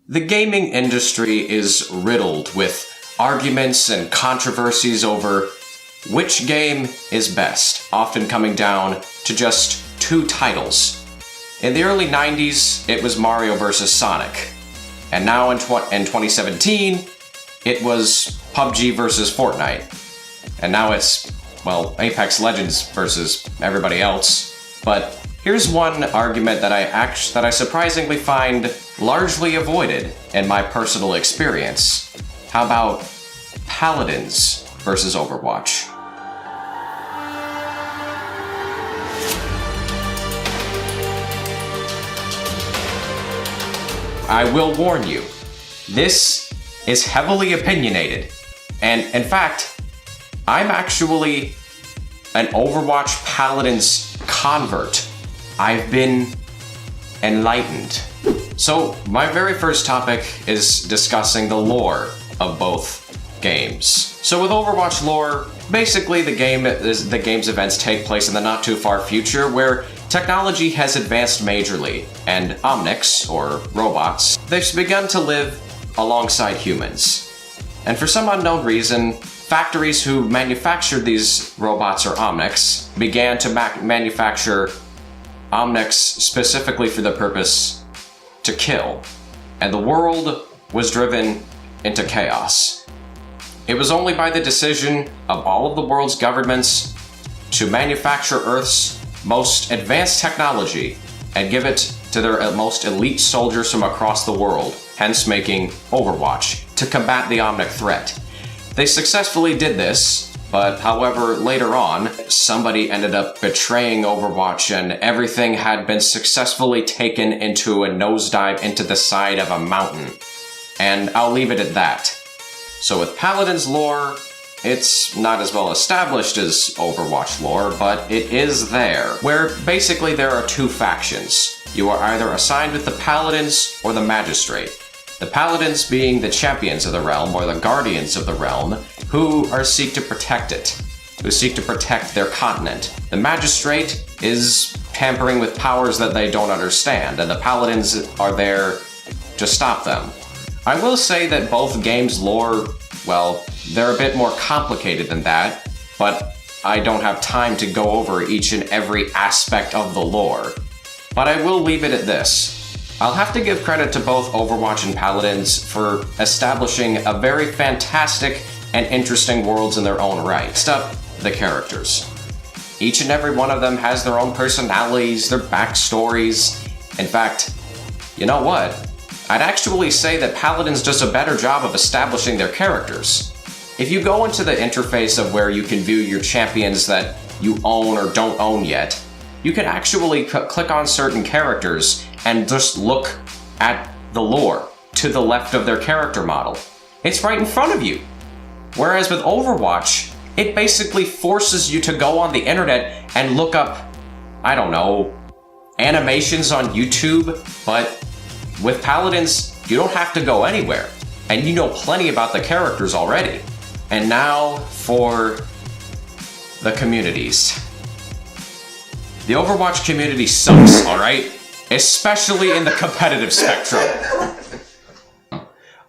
The gaming industry is riddled with arguments and controversies over which game is best, often coming down to just two titles. In the early 90s, it was Mario vs. Sonic. And now in 2017, it was PUBG versus Fortnite. And now it's, well, Apex Legends versus everybody else. But here's one argument that I surprisingly find largely avoided in my personal experience. How about Paladins versus Overwatch? I will warn you, this is heavily opinionated, and in fact, I'm actually an Overwatch Paladins convert. I've been enlightened. So, my very first topic is discussing the lore of both games. So with Overwatch lore, basically the game's events take place in the not too far future where technology has advanced majorly, and Omnics, or robots, they've begun to live alongside humans. And for some unknown reason, factories who manufactured these robots or Omnics began to manufacture Omnics specifically for the purpose to kill, and the world was driven into chaos. It was only by the decision of all of the world's governments to manufacture Earth's most advanced technology and give it to their most elite soldiers from across the world, hence making Overwatch, to combat the Omnic threat. They successfully did this, but however, later on, somebody ended up betraying Overwatch and everything had been successfully taken into a nosedive into the side of a mountain. And I'll leave it at that. So with Paladins lore, it's not as well established as Overwatch lore, but it is there, where basically there are two factions. You are either assigned with the Paladins or the Magistrate. The Paladins being the champions of the realm, or the guardians of the realm, who seek to protect it, who seek to protect their continent. The Magistrate is tampering with powers that they don't understand, and the Paladins are there to stop them. I will say that both games' lore, well, they're a bit more complicated than that, but I don't have time to go over each and every aspect of the lore. But I will leave it at this. I'll have to give credit to both Overwatch and Paladins for establishing a very fantastic and interesting worlds in their own right. Next up, the characters. Each and every one of them has their own personalities, their backstories. In fact, you know what? I'd actually say that Paladins does a better job of establishing their characters. If you go into the interface of where you can view your champions that you own or don't own yet, you can actually click on certain characters and just look at the lore to the left of their character model. It's right in front of you. Whereas with Overwatch, it basically forces you to go on the internet and look up, I don't know, animations on YouTube, but with Paladins, you don't have to go anywhere, and you know plenty about the characters already. And now for the communities. The Overwatch community sucks, alright? Especially in the competitive spectrum.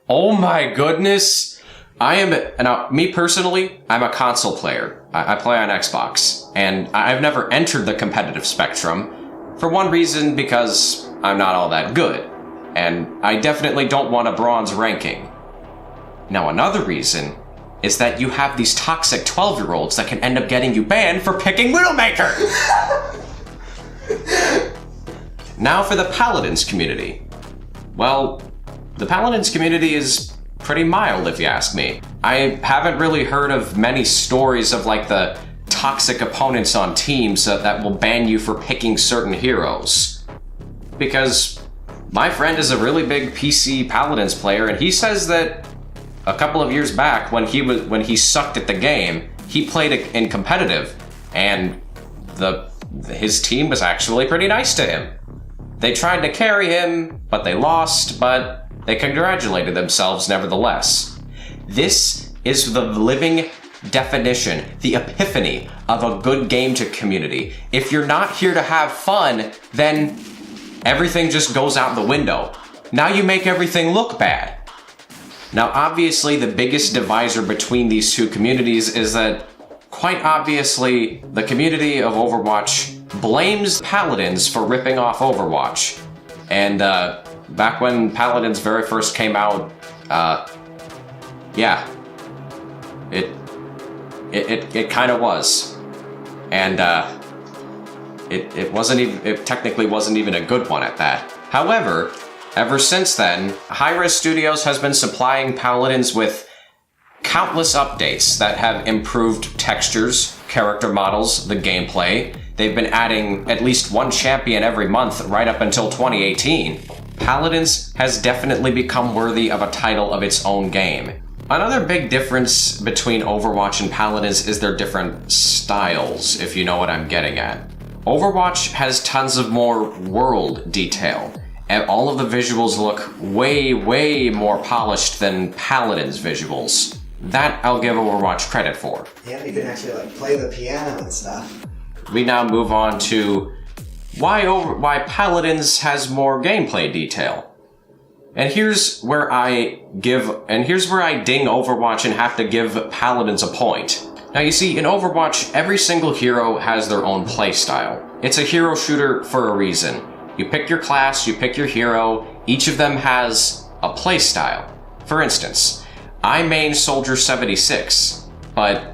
Oh my goodness. Me personally, I'm a console player. I play on Xbox, and I've never entered the competitive spectrum. For one reason, because I'm not all that good. And I definitely don't want a bronze ranking. Now another reason is that you have these toxic 12-year-olds that can end up getting you banned for picking Widowmaker! Now for the Paladins community. Well, the Paladins community is pretty mild if you ask me. I haven't really heard of many stories of like the toxic opponents on teams that will ban you for picking certain heroes. Because my friend is a really big PC Paladins player, and he says that a couple of years back, when he sucked at the game, he played it in competitive, and his team was actually pretty nice to him. They tried to carry him, but they lost, but they congratulated themselves nevertheless. This is the living definition, the epiphany of a good game to community. If you're not here to have fun, then everything just goes out the window. Now you make everything look bad. Now, obviously, the biggest divisor between these two communities is that, quite obviously, the community of Overwatch blames Paladins for ripping off Overwatch. And, back when Paladins very first came out, yeah. It kind of was. And, it technically wasn't even a good one at that. However, ever since then, hi-rez Studios has been supplying Paladins with countless updates that have improved textures, character models, the gameplay. They've been adding at least one champion every month right up until 2018. Paladins has definitely become worthy of a title of its own game. Another big difference between Overwatch and Paladins is their different styles, if you know what I'm getting at. Overwatch has tons of more world detail, and all of the visuals look way, way more polished than Paladin's visuals. That I'll give Overwatch credit for. Yeah, you can actually play the piano and stuff. We now move on to why Paladins has more gameplay detail. And here's where I ding Overwatch and have to give Paladins a point. Now you see, in Overwatch, every single hero has their own playstyle. It's a hero shooter for a reason. You pick your class, you pick your hero, each of them has a playstyle. For instance, I main Soldier 76, but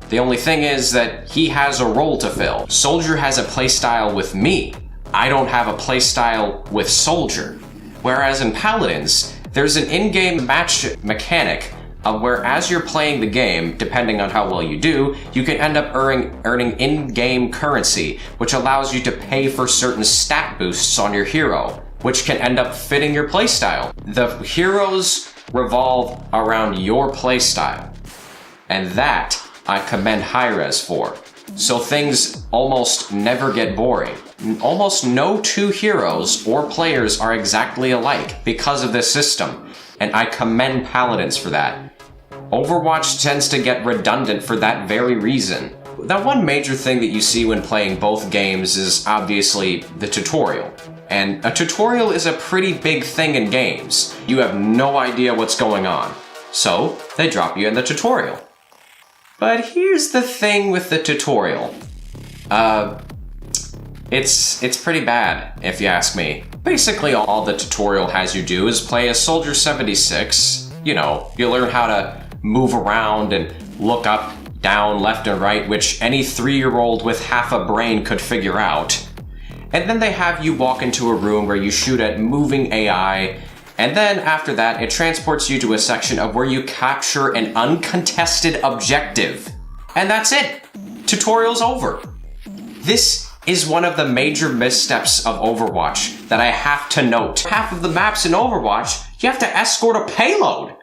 the only thing is that he has a role to fill. Soldier has a playstyle with me. I don't have a playstyle with Soldier. Whereas in Paladins, there's an in-game match mechanic where as you're playing the game, depending on how well you do, you can end up earning in-game currency, which allows you to pay for certain stat boosts on your hero, which can end up fitting your playstyle. The heroes revolve around your playstyle, and that I commend hi-rez for. So things almost never get boring. Almost no two heroes or players are exactly alike because of this system, and I commend Paladins for that. Overwatch tends to get redundant for that very reason. The one major thing that you see when playing both games is obviously the tutorial. And a tutorial is a pretty big thing in games. You have no idea what's going on. So, they drop you in the tutorial. But here's the thing with the tutorial. It's pretty bad, if you ask me. Basically, all the tutorial has you do is play as Soldier 76. You know, you learn how to move around and look up, down, left, and right, which any 3-year-old with half a brain could figure out. And then they have you walk into a room where you shoot at moving AI, and then after that, it transports you to a section of where you capture an uncontested objective. And that's it. Tutorial's over. This is one of the major missteps of Overwatch that I have to note. Half of the maps in Overwatch, you have to escort a payload.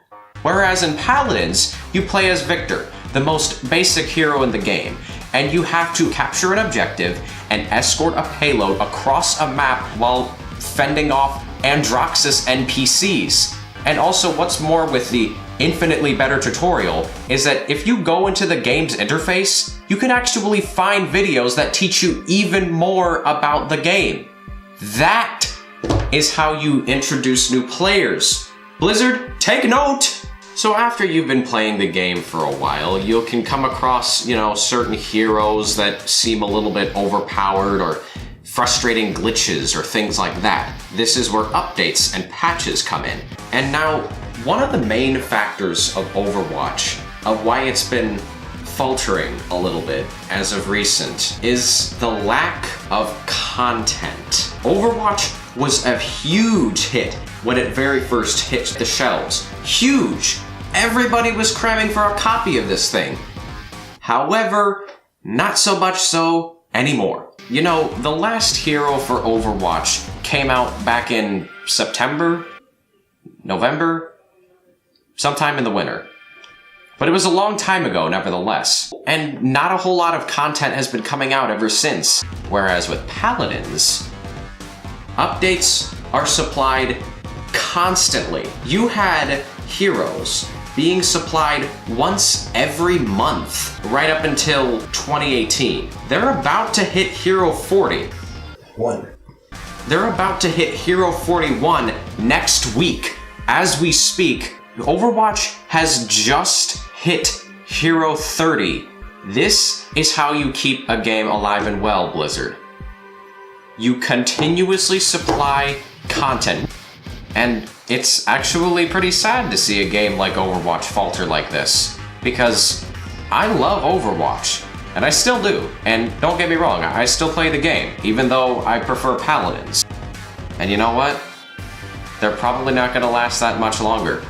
Whereas in Paladins, you play as Victor, the most basic hero in the game, and you have to capture an objective and escort a payload across a map while fending off Androxus NPCs. And also, what's more with the infinitely better tutorial is that if you go into the game's interface, you can actually find videos that teach you even more about the game. That is how you introduce new players. Blizzard, take note! So after you've been playing the game for a while, you can come across, certain heroes that seem a little bit overpowered or frustrating glitches or things like that. This is where updates and patches come in. And now, one of the main factors of Overwatch, of why it's been faltering a little bit as of recent, is the lack of content. Overwatch was a huge hit when it very first hit the shelves. Huge! Everybody was cramming for a copy of this thing. However, not so much so anymore. The last hero for Overwatch came out back in September, November, sometime in the winter. But it was a long time ago, nevertheless. And not a whole lot of content has been coming out ever since. Whereas with Paladins, updates are supplied constantly. You had heroes being supplied once every month, right up until 2018. They're about to hit Hero 40. One. They're about to hit Hero 41 next week, as we speak, Overwatch has just hit Hero 30. This is how you keep a game alive and well, Blizzard. You continuously supply content. And it's actually pretty sad to see a game like Overwatch falter like this. Because I love Overwatch. And I still do. And don't get me wrong, I still play the game, even though I prefer Paladins. And you know what? They're probably not gonna last that much longer.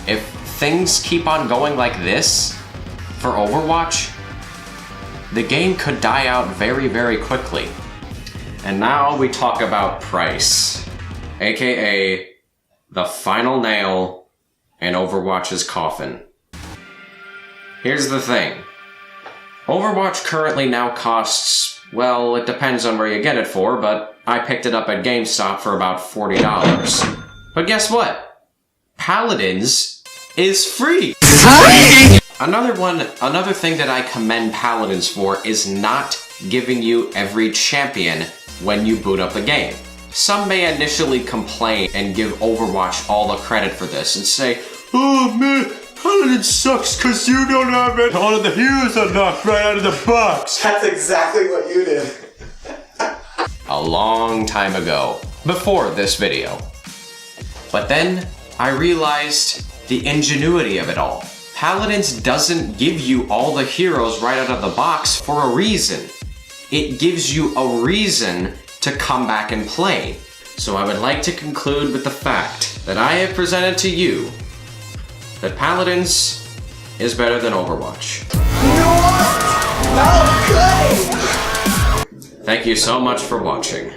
If things keep on going like this for Overwatch, the game could die out very, very quickly. And now we talk about price, aka the final nail in Overwatch's coffin. Here's the thing. Overwatch currently now costs, well, it depends on where you get it for, but I picked it up at GameStop for about $40. But guess what? Paladins is free! Another thing that I commend Paladins for is not giving you every champion when you boot up the game. Some may initially complain and give Overwatch all the credit for this and say, "Oh man, Paladins sucks cause you don't have it. All of the heroes unlocked right out of the box." That's exactly what you did. A long time ago, before this video. But then I realized the ingenuity of it all. Paladins doesn't give you all the heroes right out of the box for a reason. It gives you a reason to come back and play. So I would like to conclude with the fact that I have presented to you that Paladins is better than Overwatch. What? Okay! Thank you so much for watching.